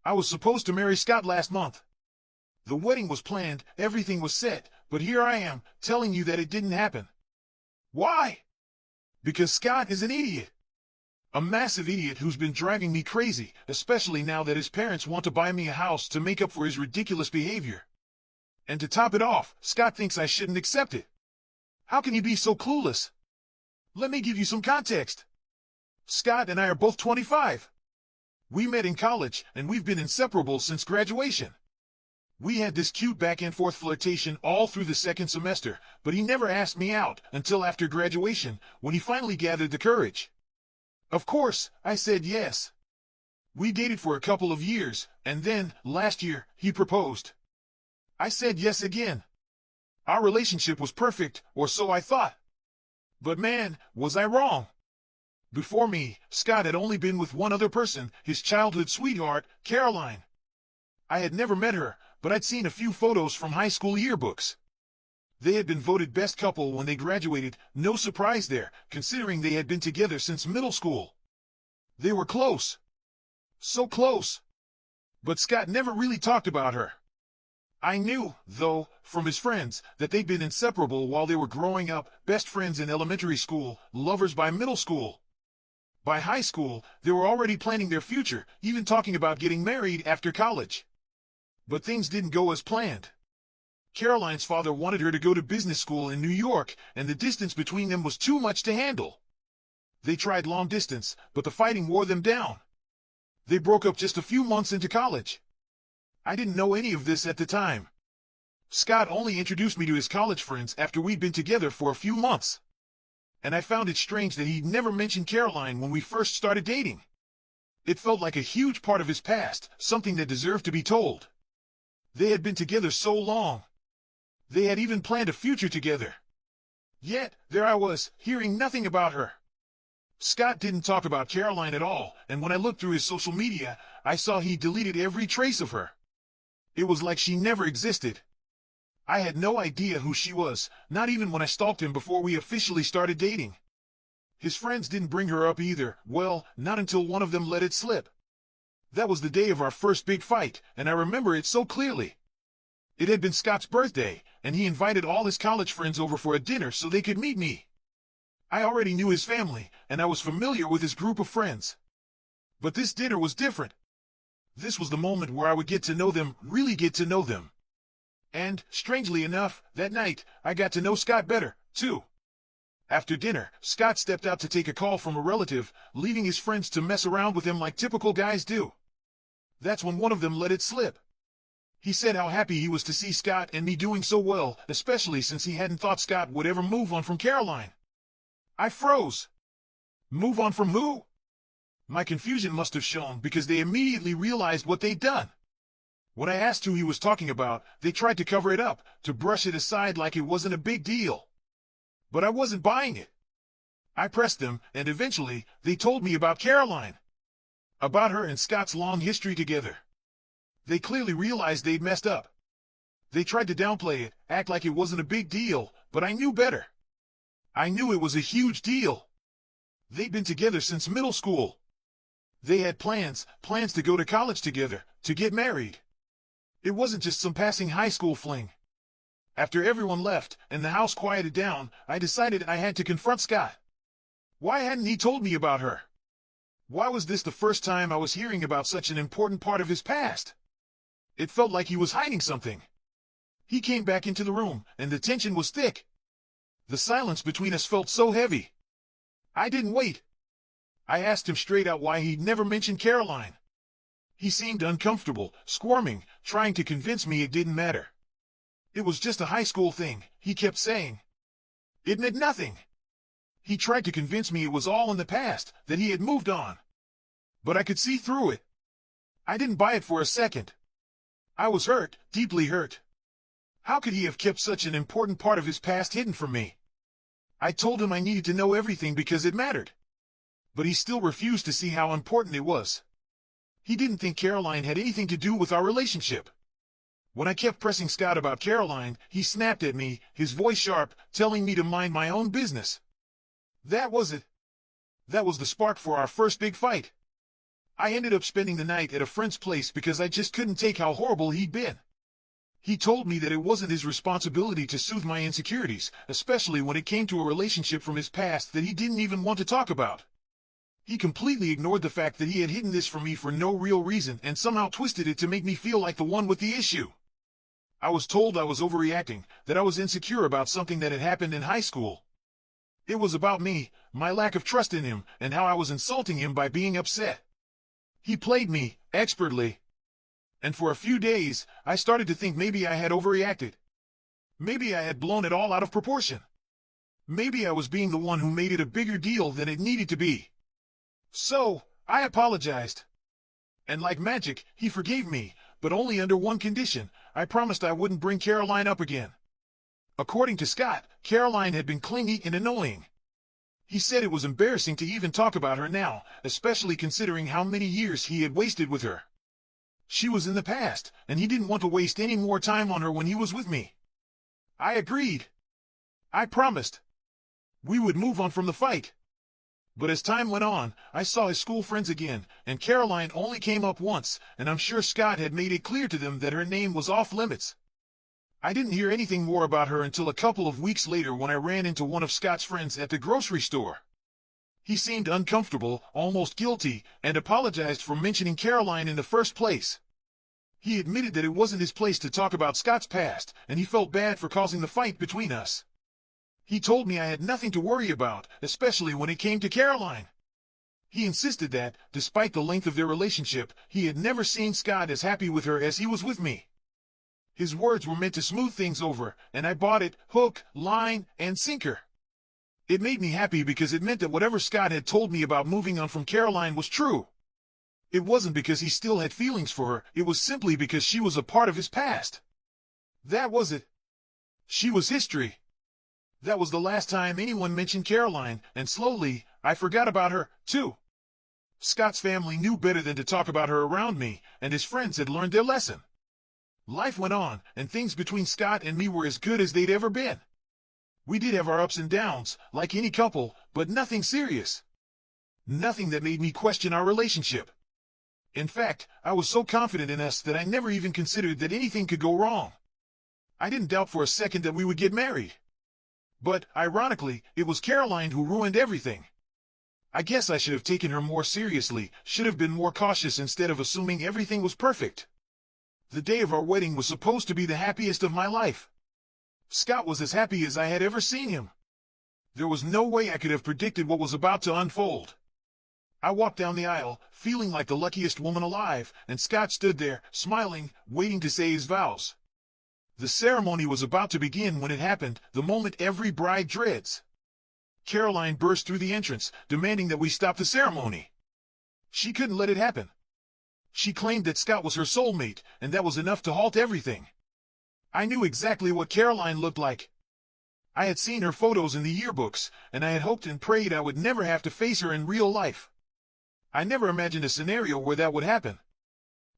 I was supposed to marry Scott last month. The wedding was planned, everything was set, but here I am, telling you that it didn't happen. Why? Because Scott is an idiot. A massive idiot who's been driving me crazy, especially now that his parents want to buy me a house to make up for his ridiculous behavior. And to top it off, Scott thinks I shouldn't accept it. How can he be so clueless? Let me give you some context. Scott and I are both 25. We met in college, and we've been inseparable since graduation. We had this cute back-and-forth flirtation all through the second semester, but he never asked me out until after graduation, when he finally gathered the courage. Of course, I said yes. We dated for a couple of years, and then, last year, he proposed. I said yes again. Our relationship was perfect, or so I thought. But man, was I wrong. Before me, Scott had only been with one other person, his childhood sweetheart, Caroline. I had never met her, but I'd seen a few photos from high school yearbooks. They had been voted best couple when they graduated, no surprise there, considering they had been together since middle school. They were close. So close. But Scott never really talked about her. I knew, though, from his friends, that they'd been inseparable while they were growing up, best friends in elementary school, lovers by middle school. By high school, they were already planning their future, even talking about getting married after college. But things didn't go as planned. Caroline's father wanted her to go to business school in New York, and the distance between them was too much to handle. They tried long distance, but the fighting wore them down. They broke up just a few months into college. I didn't know any of this at the time. Scott only introduced me to his college friends after we'd been together for a few months. And I found it strange that he'd never mentioned Caroline when we first started dating. It felt like a huge part of his past, something that deserved to be told. They had been together so long. They had even planned a future together. Yet, there I was, hearing nothing about her. Scott didn't talk about Caroline at all, and when I looked through his social media, I saw he deleted every trace of her. It was like she never existed. I had no idea who she was, not even when I stalked him before we officially started dating. His friends didn't bring her up either, well, not until one of them let it slip. That was the day of our first big fight, and I remember it so clearly. It had been Scott's birthday, and he invited all his college friends over for a dinner so they could meet me. I already knew his family, and I was familiar with his group of friends. But this dinner was different. This was the moment where I would get to know them, really get to know them. And, strangely enough, that night, I got to know Scott better, too. After dinner, Scott stepped out to take a call from a relative, leaving his friends to mess around with him like typical guys do. That's when one of them let it slip. He said how happy he was to see Scott and me doing so well, especially since he hadn't thought Scott would ever move on from Caroline. I froze. Move on from who? My confusion must have shown because they immediately realized what they'd done. When I asked who he was talking about, they tried to cover it up, to brush it aside like it wasn't a big deal. But I wasn't buying it. I pressed them, and eventually, they told me about Caroline. About her and Scott's long history together. They clearly realized they'd messed up. They tried to downplay it, act like it wasn't a big deal, but I knew better. I knew it was a huge deal. They'd been together since middle school. They had plans to go to college together, to get married. It wasn't just some passing high school fling. After everyone left, and the house quieted down, I decided I had to confront Scott. Why hadn't he told me about her? Why was this the first time I was hearing about such an important part of his past? It felt like he was hiding something. He came back into the room, and the tension was thick. The silence between us felt so heavy. I didn't wait. I asked him straight out why he'd never mentioned Caroline. He seemed uncomfortable, squirming, trying to convince me it didn't matter. It was just a high school thing, he kept saying. It meant nothing. He tried to convince me it was all in the past, that he had moved on. But I could see through it. I didn't buy it for a second. I was hurt, deeply hurt. How could he have kept such an important part of his past hidden from me? I told him I needed to know everything because it mattered. But he still refused to see how important it was. He didn't think Caroline had anything to do with our relationship. When I kept pressing Scott about Caroline, he snapped at me, his voice sharp, telling me to mind my own business. That was it. That was the spark for our first big fight. I ended up spending the night at a friend's place because I just couldn't take how horrible he'd been. He told me that it wasn't his responsibility to soothe my insecurities, especially when it came to a relationship from his past that he didn't even want to talk about. He completely ignored the fact that he had hidden this from me for no real reason and somehow twisted it to make me feel like the one with the issue. I was told I was overreacting, that I was insecure about something that had happened in high school. It was about me, my lack of trust in him, and how I was insulting him by being upset. He played me, expertly. And for a few days, I started to think maybe I had overreacted. Maybe I had blown it all out of proportion. Maybe I was being the one who made it a bigger deal than it needed to be. So, I apologized. And like magic, he forgave me, but only under one condition. I promised I wouldn't bring Caroline up again. According to Scott, Caroline had been clingy and annoying. He said it was embarrassing to even talk about her now, especially considering how many years he had wasted with her. She was in the past, and he didn't want to waste any more time on her when he was with me. I agreed. I promised. We would move on from the fight. But as time went on, I saw his school friends again, and Caroline only came up once, and I'm sure Scott had made it clear to them that her name was off limits. I didn't hear anything more about her until a couple of weeks later when I ran into one of Scott's friends at the grocery store. He seemed uncomfortable, almost guilty, and apologized for mentioning Caroline in the first place. He admitted that it wasn't his place to talk about Scott's past, and he felt bad for causing the fight between us. He told me I had nothing to worry about, especially when it came to Caroline. He insisted that, despite the length of their relationship, he had never seen Scott as happy with her as he was with me. His words were meant to smooth things over, and I bought it, hook, line, and sinker. It made me happy because it meant that whatever Scott had told me about moving on from Caroline was true. It wasn't because he still had feelings for her, it was simply because she was a part of his past. That was it. She was history. That was the last time anyone mentioned Caroline, and slowly, I forgot about her, too. Scott's family knew better than to talk about her around me, and his friends had learned their lesson. Life went on, and things between Scott and me were as good as they'd ever been. We did have our ups and downs, like any couple, but nothing serious. Nothing that made me question our relationship. In fact, I was so confident in us that I never even considered that anything could go wrong. I didn't doubt for a second that we would get married. But, ironically, it was Caroline who ruined everything. I guess I should have taken her more seriously, should have been more cautious instead of assuming everything was perfect. The day of our wedding was supposed to be the happiest of my life. Scott was as happy as I had ever seen him. There was no way I could have predicted what was about to unfold. I walked down the aisle, feeling like the luckiest woman alive, and Scott stood there, smiling, waiting to say his vows. The ceremony was about to begin when it happened, the moment every bride dreads. Caroline burst through the entrance, demanding that we stop the ceremony. She couldn't let it happen. She claimed that Scott was her soulmate, and that was enough to halt everything. I knew exactly what Caroline looked like. I had seen her photos in the yearbooks, and I had hoped and prayed I would never have to face her in real life. I never imagined a scenario where that would happen.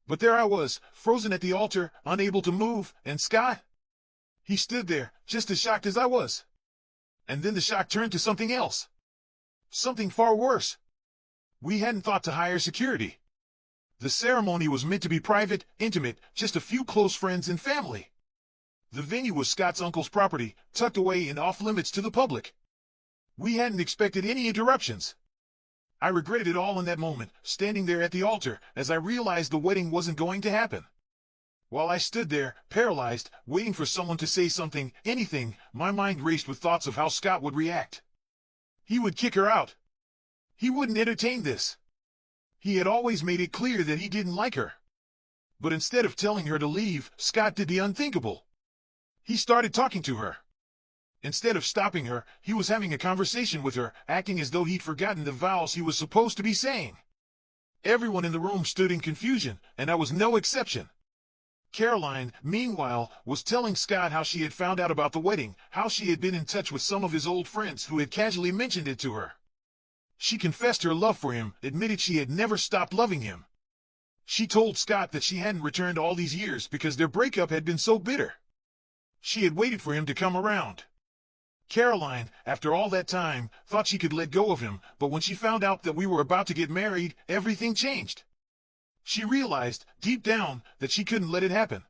But there I was, frozen at the altar, unable to move, and Scott? He stood there, just as shocked as I was. And then the shock turned to something else. Something far worse. We hadn't thought to hire security. The ceremony was meant to be private, intimate, just a few close friends and family. The venue was Scott's uncle's property, tucked away and off limits to the public. We hadn't expected any interruptions. I regretted it all in that moment, standing there at the altar, as I realized the wedding wasn't going to happen. While I stood there, paralyzed, waiting for someone to say something, anything, my mind raced with thoughts of how Scott would react. He would kick her out. He wouldn't entertain this. He had always made it clear that he didn't like her. But instead of telling her to leave, Scott did the unthinkable. He started talking to her. Instead of stopping her, he was having a conversation with her, acting as though he'd forgotten the vows he was supposed to be saying. Everyone in the room stood in confusion, and I was no exception. Caroline, meanwhile, was telling Scott how she had found out about the wedding, how she had been in touch with some of his old friends who had casually mentioned it to her. She confessed her love for him, admitted she had never stopped loving him. She told Scott that she hadn't returned all these years because their breakup had been so bitter. She had waited for him to come around. Caroline, after all that time, thought she could let go of him, but when she found out that we were about to get married, everything changed. She realized, deep down, that she couldn't let it happen.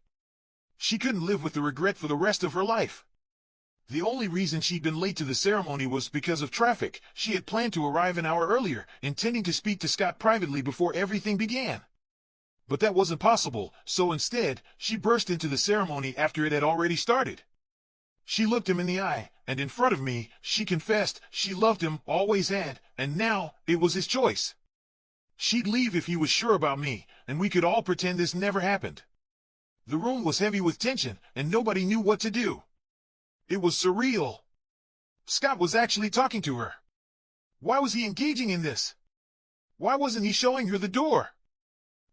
She couldn't live with the regret for the rest of her life. The only reason she'd been late to the ceremony was because of traffic. She had planned to arrive an hour earlier, intending to speak to Scott privately before everything began. But that wasn't possible, so instead, she burst into the ceremony after it had already started. She looked him in the eye, and in front of me, she confessed she loved him, always had, and now, it was his choice. She'd leave if he was sure about me, and we could all pretend this never happened. The room was heavy with tension, and nobody knew what to do. It was surreal. Scott was actually talking to her. Why was he engaging in this? Why wasn't he showing her the door?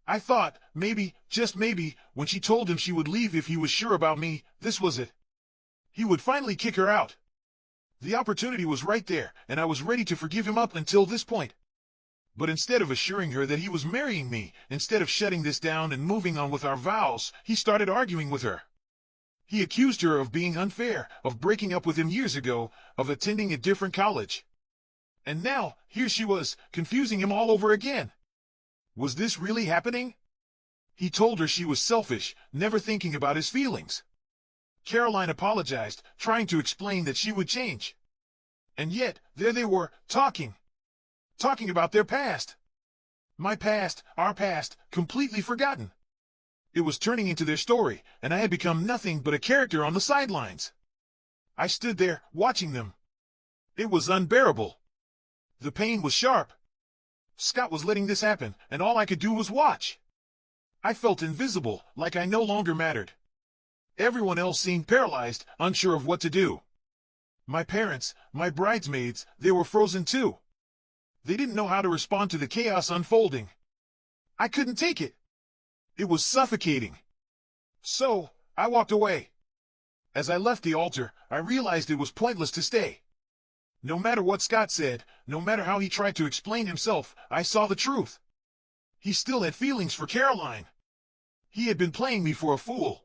I thought, maybe, just maybe, when she told him she would leave if he was sure about me, this was it. He would finally kick her out. The opportunity was right there, and I was ready to forgive him up until this point. But instead of assuring her that he was marrying me, instead of shutting this down and moving on with our vows, he started arguing with her. He accused her of being unfair, of breaking up with him years ago, of attending a different college. And now, here she was, confusing him all over again. Was this really happening? He told her she was selfish, never thinking about his feelings. Caroline apologized, trying to explain that she would change. And yet, there they were, talking about their past. My past, our past, completely forgotten. It was turning into their story, and I had become nothing but a character on the sidelines. I stood there, watching them. It was unbearable. The pain was sharp. Scott was letting this happen, and all I could do was watch. I felt invisible, like I no longer mattered. Everyone else seemed paralyzed, unsure of what to do. My parents, my bridesmaids, they were frozen too. They didn't know how to respond to the chaos unfolding. I couldn't take it. It was suffocating. So, I walked away. As I left the altar, I realized it was pointless to stay. No matter what Scott said, no matter how he tried to explain himself, I saw the truth. He still had feelings for Caroline. He had been playing me for a fool.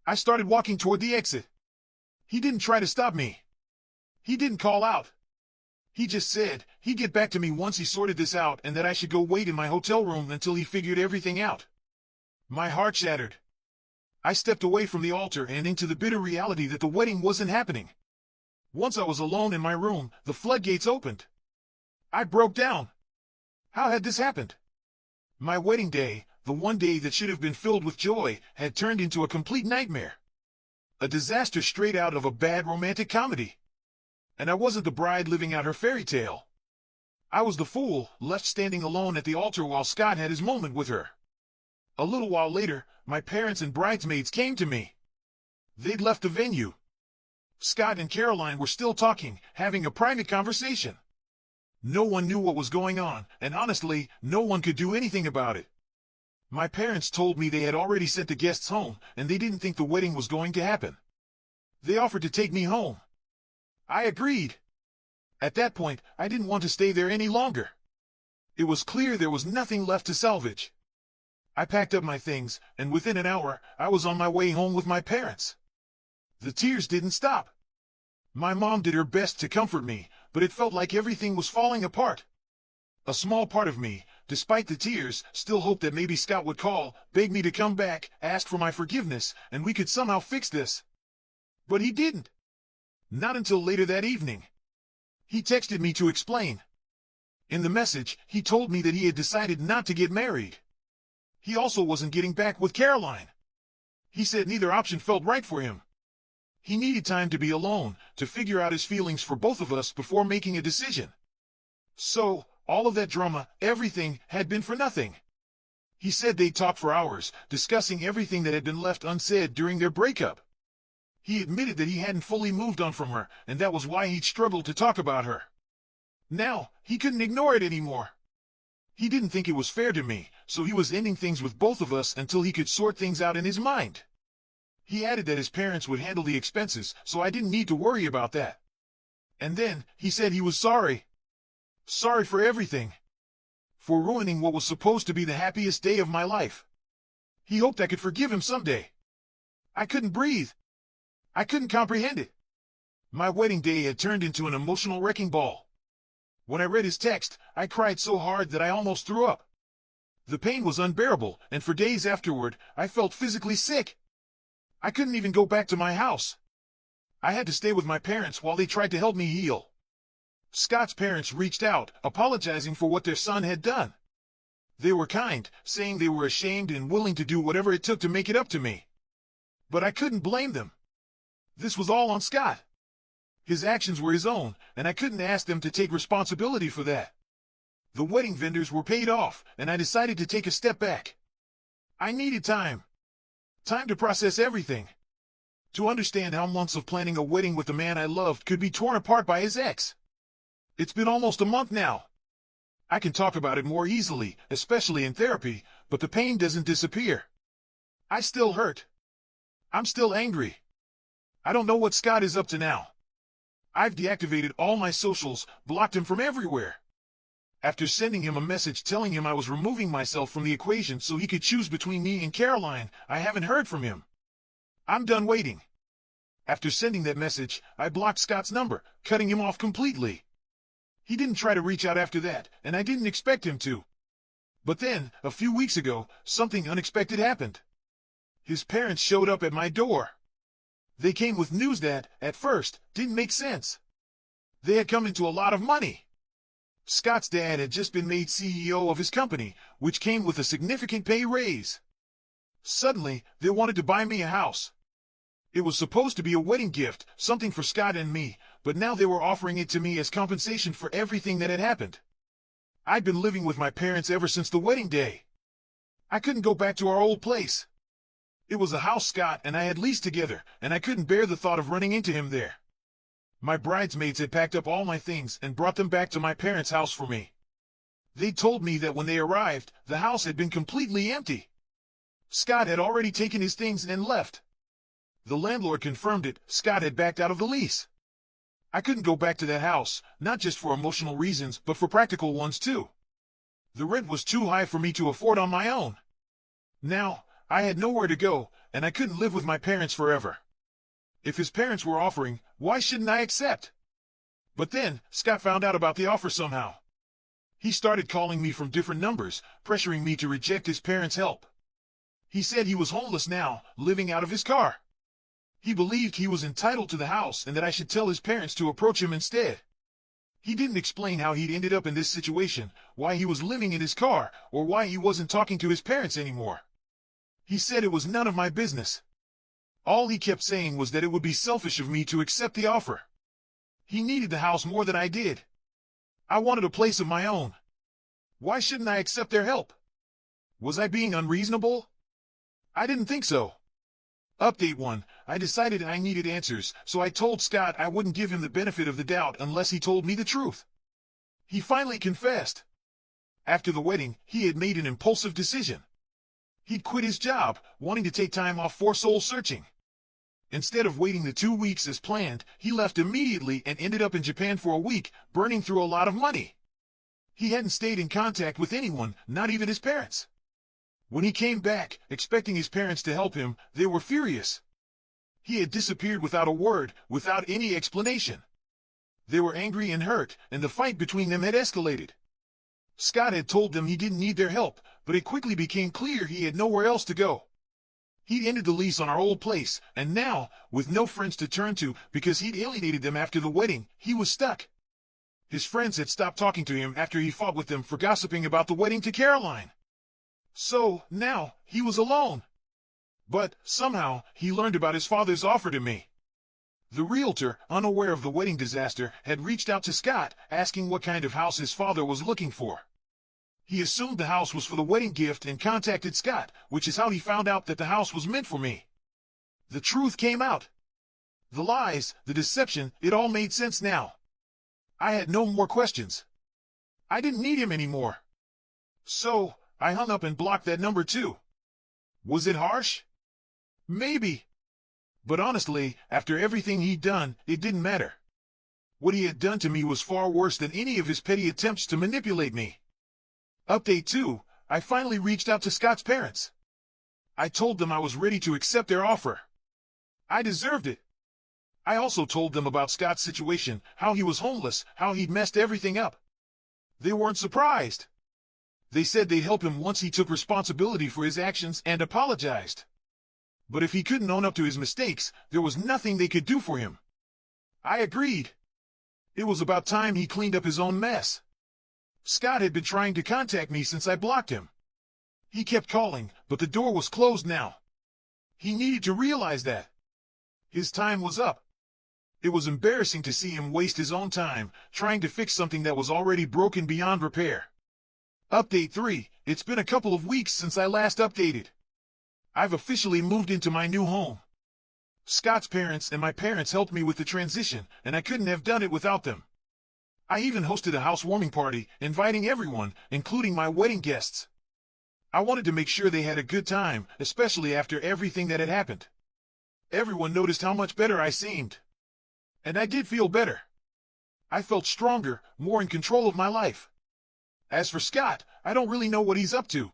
I started walking toward the exit. He didn't try to stop me. He didn't call out. He just said he'd get back to me once he sorted this out and that I should go wait in my hotel room until he figured everything out. My heart shattered. I stepped away from the altar and into the bitter reality that the wedding wasn't happening. Once I was alone in my room, the floodgates opened. I broke down. How had this happened? My wedding day, the one day that should have been filled with joy, had turned into a complete nightmare. A disaster straight out of a bad romantic comedy. And I wasn't the bride living out her fairy tale. I was the fool, left standing alone at the altar while Scott had his moment with her. A little while later, my parents and bridesmaids came to me. They'd left the venue. Scott and Caroline were still talking, having a private conversation. No one knew what was going on, and honestly, no one could do anything about it. My parents told me they had already sent the guests home, and they didn't think the wedding was going to happen. They offered to take me home. I agreed. At that point, I didn't want to stay there any longer. It was clear there was nothing left to salvage. I packed up my things, and within an hour, I was on my way home with my parents. The tears didn't stop. My mom did her best to comfort me, but it felt like everything was falling apart. A small part of me, despite the tears, still hoped that maybe Scott would call, beg me to come back, ask for my forgiveness, and we could somehow fix this. But he didn't. Not until later that evening. He texted me to explain. In the message, he told me that he had decided not to get married. He also wasn't getting back with Caroline. He said neither option felt right for him. He needed time to be alone, to figure out his feelings for both of us before making a decision. So, all of that drama, everything, had been for nothing. He said they'd talk for hours, discussing everything that had been left unsaid during their breakup. He admitted that he hadn't fully moved on from her, and that was why he'd struggled to talk about her. Now, he couldn't ignore it anymore. He didn't think it was fair to me, so he was ending things with both of us until he could sort things out in his mind. He added that his parents would handle the expenses, so I didn't need to worry about that. And then, he said he was sorry. Sorry for everything. For ruining what was supposed to be the happiest day of my life. He hoped I could forgive him someday. I couldn't breathe. I couldn't comprehend it. My wedding day had turned into an emotional wrecking ball. When I read his text, I cried so hard that I almost threw up. The pain was unbearable, and for days afterward, I felt physically sick. I couldn't even go back to my house. I had to stay with my parents while they tried to help me heal. Scott's parents reached out, apologizing for what their son had done. They were kind, saying they were ashamed and willing to do whatever it took to make it up to me. But I couldn't blame them. This was all on Scott. His actions were his own, and I couldn't ask them to take responsibility for that. The wedding vendors were paid off, and I decided to take a step back. I needed time. Time to process everything. To understand how months of planning a wedding with the man I loved could be torn apart by his ex. It's been almost a month now. I can talk about it more easily, especially in therapy, but the pain doesn't disappear. I still hurt. I'm still angry. I don't know what Scott is up to now. I've deactivated all my socials, blocked him from everywhere. After sending him a message telling him I was removing myself from the equation so he could choose between me and Caroline, I haven't heard from him. I'm done waiting. After sending that message, I blocked Scott's number, cutting him off completely. He didn't try to reach out after that, and I didn't expect him to. But then, a few weeks ago, something unexpected happened. His parents showed up at my door. They came with news that, at first, didn't make sense. They had come into a lot of money. Scott's dad had just been made CEO of his company, which came with a significant pay raise. Suddenly, they wanted to buy me a house. It was supposed to be a wedding gift, something for Scott and me, but now they were offering it to me as compensation for everything that had happened. I'd been living with my parents ever since the wedding day. I couldn't go back to our old place. It was a house Scott and I had leased together, and I couldn't bear the thought of running into him there. My bridesmaids had packed up all my things and brought them back to my parents' house for me. They told me that when they arrived, the house had been completely empty. Scott had already taken his things and left. The landlord confirmed it. Scott had backed out of the lease. I couldn't go back to that house, not just for emotional reasons, but for practical ones too. The rent was too high for me to afford on my own. Now, I had nowhere to go, and I couldn't live with my parents forever. If his parents were offering, why shouldn't I accept? But then, Scott found out about the offer somehow. He started calling me from different numbers, pressuring me to reject his parents' help. He said he was homeless now, living out of his car. He believed he was entitled to the house and that I should tell his parents to approach him instead. He didn't explain how he'd ended up in this situation, why he was living in his car, or why he wasn't talking to his parents anymore. He said it was none of my business. All he kept saying was that it would be selfish of me to accept the offer. He needed the house more than I did. I wanted a place of my own. Why shouldn't I accept their help? Was I being unreasonable? I didn't think so. Update 1. I decided I needed answers, so I told Scott I wouldn't give him the benefit of the doubt unless he told me the truth. He finally confessed. After the wedding, he had made an impulsive decision. He'd quit his job, wanting to take time off for soul searching. Instead of waiting the 2 weeks as planned, he left immediately and ended up in Japan for a week, burning through a lot of money. He hadn't stayed in contact with anyone, not even his parents. When he came back, expecting his parents to help him, they were furious. He had disappeared without a word, without any explanation. They were angry and hurt, and the fight between them had escalated. Scott had told them he didn't need their help, but it quickly became clear he had nowhere else to go. He'd ended the lease on our old place, and now, with no friends to turn to because he'd alienated them after the wedding, he was stuck. His friends had stopped talking to him after he fought with them for gossiping about the wedding to Caroline. So, now, he was alone. But, somehow, he learned about his father's offer to me. The realtor, unaware of the wedding disaster, had reached out to Scott, asking what kind of house his father was looking for. He assumed the house was for the wedding gift and contacted Scott, which is how he found out that the house was meant for me. The truth came out. The lies, the deception, it all made sense now. I had no more questions. I didn't need him anymore. So, I hung up and blocked that number too. Was it harsh? Maybe. But honestly, after everything he'd done, it didn't matter. What he had done to me was far worse than any of his petty attempts to manipulate me. Update 2. I finally reached out to Scott's parents. I told them I was ready to accept their offer. I deserved it. I also told them about Scott's situation, how he was homeless, how he'd messed everything up. They weren't surprised. They said they'd help him once he took responsibility for his actions and apologized. But if he couldn't own up to his mistakes, there was nothing they could do for him. I agreed. It was about time he cleaned up his own mess. Scott had been trying to contact me since I blocked him. He kept calling, but the door was closed now. He needed to realize that. His time was up. It was embarrassing to see him waste his own time trying to fix something that was already broken beyond repair. Update 3. It's been a couple of weeks since I last updated. I've officially moved into my new home. Scott's parents and my parents helped me with the transition, and I couldn't have done it without them. I even hosted a housewarming party, inviting everyone, including my wedding guests. I wanted to make sure they had a good time, especially after everything that had happened. Everyone noticed how much better I seemed. And I did feel better. I felt stronger, more in control of my life. As for Scott, I don't really know what he's up to.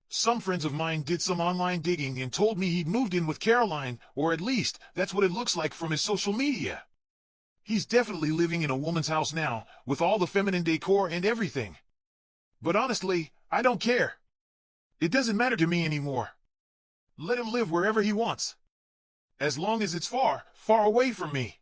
Some friends of mine did some online digging and told me he'd moved in with Caroline, or at least, that's what it looks like from his social media. He's definitely living in a woman's house now, with all the feminine decor and everything. But honestly, I don't care. It doesn't matter to me anymore. Let him live wherever he wants. As long as it's far, far away from me.